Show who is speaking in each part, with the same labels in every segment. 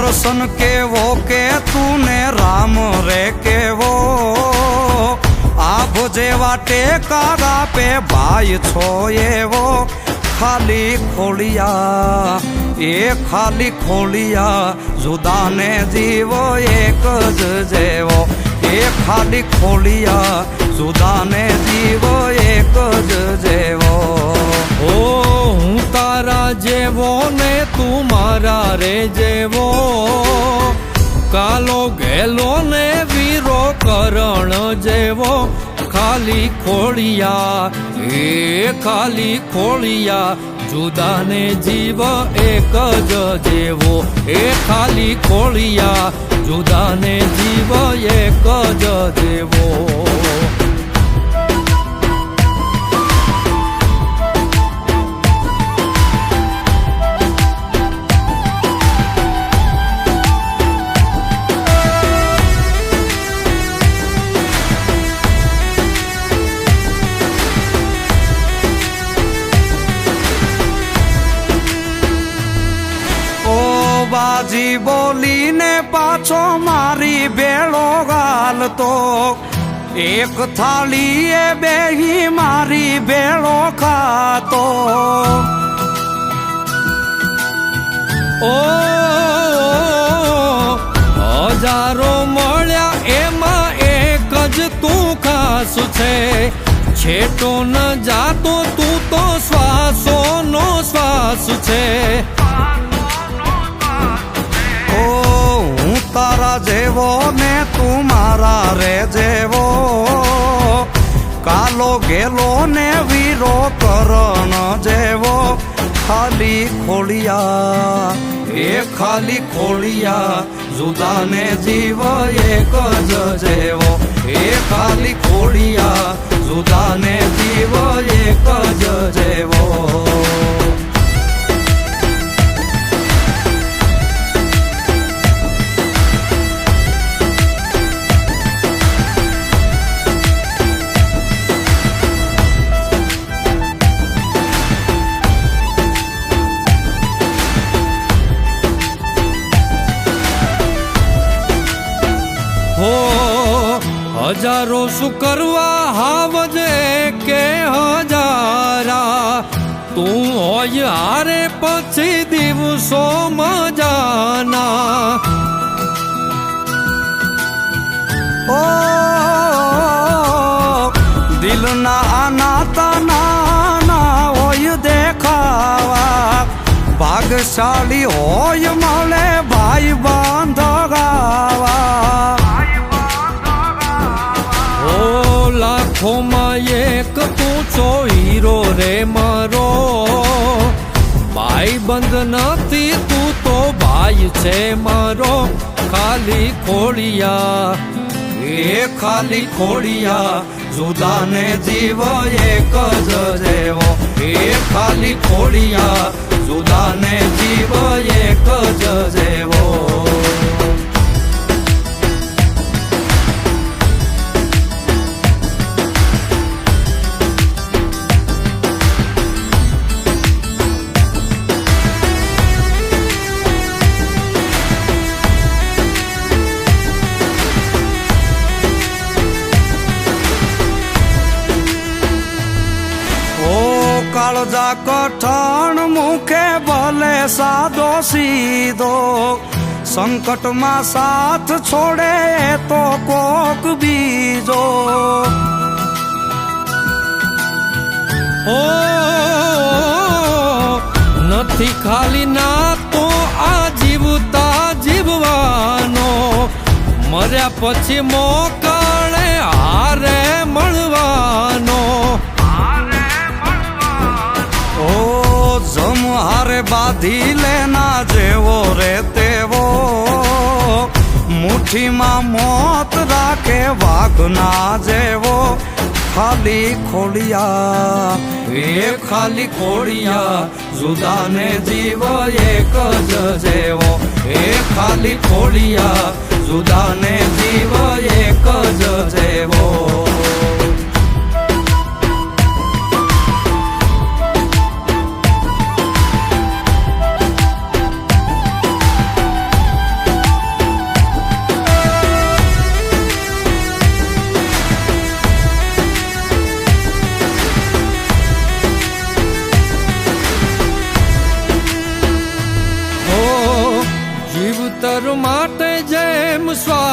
Speaker 1: દર્શન કેવો કે તુને રામ રે કેવો આભ જેવા ટેકારા પે ભાઈ છો એવો ખાલી ખોલિયા એ ખાલી ખોલિયા જુદાને જીવો એક જ જેવો એ ખાલી ખોલિયા જુદાને જીવો એક જ જેવો
Speaker 2: ઓ હું તારા જેવો ને તું મારા રે જેવો કાલો ગેલો ને વીરો કરણ જેવો ખાલી ખોળિયા એ ખાલી ખોળિયા જુદાને જીવ એક જ જેવો એ ખાલી ખોળિયા જુદાને જીવ એક જ જેવો
Speaker 1: બાજી બોલીને પાછો મારી ભેળો ગાલતો એક થાળીએ બેહી મારી ભેળો ખાતો
Speaker 2: ઓ હજારો મળ્યા એમાં એક જ તું ખાસ છે છેટો ન જાતો તું તો શ્વાસોનો શ્વાસ છે
Speaker 1: હું તારા જેવો ને તું મારા રે જેવો કાલો ગેલો ને વીરો કરણ જેવો ખાલી ખોલિયા એ ખાલી ખોલિયા જુદાને જીવ એક જ જેવો એ ખાલી ખોલિયા જુદાને જીવ એક જ જેવો
Speaker 2: હો હજારો શું કરવા હાવજે કે હજારા તું હોય હારે પછી દિવસો મજાના
Speaker 1: ઓ દિલના આનાતા નાના હોય દેખાવા ભાગશાળી હોય મળે ભાઈ બાંધગાવા
Speaker 2: લાખોમાં એક તું છો હીરો રે મારો ભાઈ બંધ નથી તું તો ભાઈ છે મારો ખાલી ખોળિયા
Speaker 1: એ ખાલી ખોળિયા જુદાને જીવ એક જ જેવો એ ખાલી ખોળિયા જુદાને જીવ એક જ જેવો કાળજા કઠણ મુખે ભલે સાદો સીધો સંકટમાં સાથ છોડે તો કોક બીજો
Speaker 2: ઓ નથી ખાલી ના તો આ જીવતા જીવવાનો મર્યા પછી મોકળે હારે મળવાનો
Speaker 1: જમ હારે બાંધી લેના જેવો રે તેવો મુઠ્ઠીમાં મોત રાખે વાઘના જેવો ખાલી ખોલિયા એ ખાલી ખોલિયા જુદાને જીવ એક જ જેવો એ ખાલી ખોલિયા જુદાને જીવ એક જ જેવો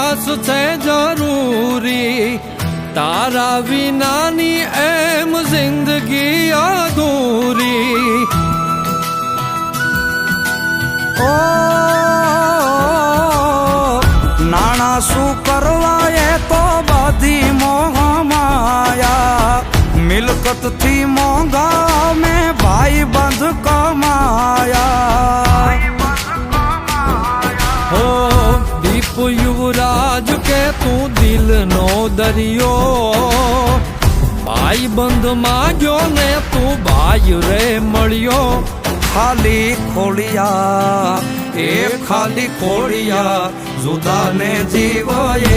Speaker 2: વિશ્વાસ છે જરૂરી, તારા વિનાની એમ જિંદગી અધૂરી.
Speaker 1: ઓ નાણા શું કરવા એ તો બધી મોહ માયા, મિલકતથી મોંઘા મેં ભાઈ બંધ કમાયા.
Speaker 2: હો દીપ યુવરાજ કે તું દિલનો દરિયો, ભાઈ બંધ માગ્યો ને તું ભાઈ રે મળ્યો.
Speaker 1: ખાલી ખોડિયા એ ખાલી ખોડિયા, જુદાને જીવ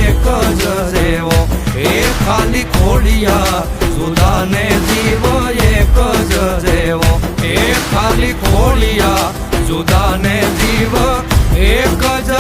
Speaker 1: એક જ જેવો. એ ખાલી ખોડિયા જુદાને જીવ એક જ જેવો. એ ખાલી ખોડિયા જુદાને જીવ એક જ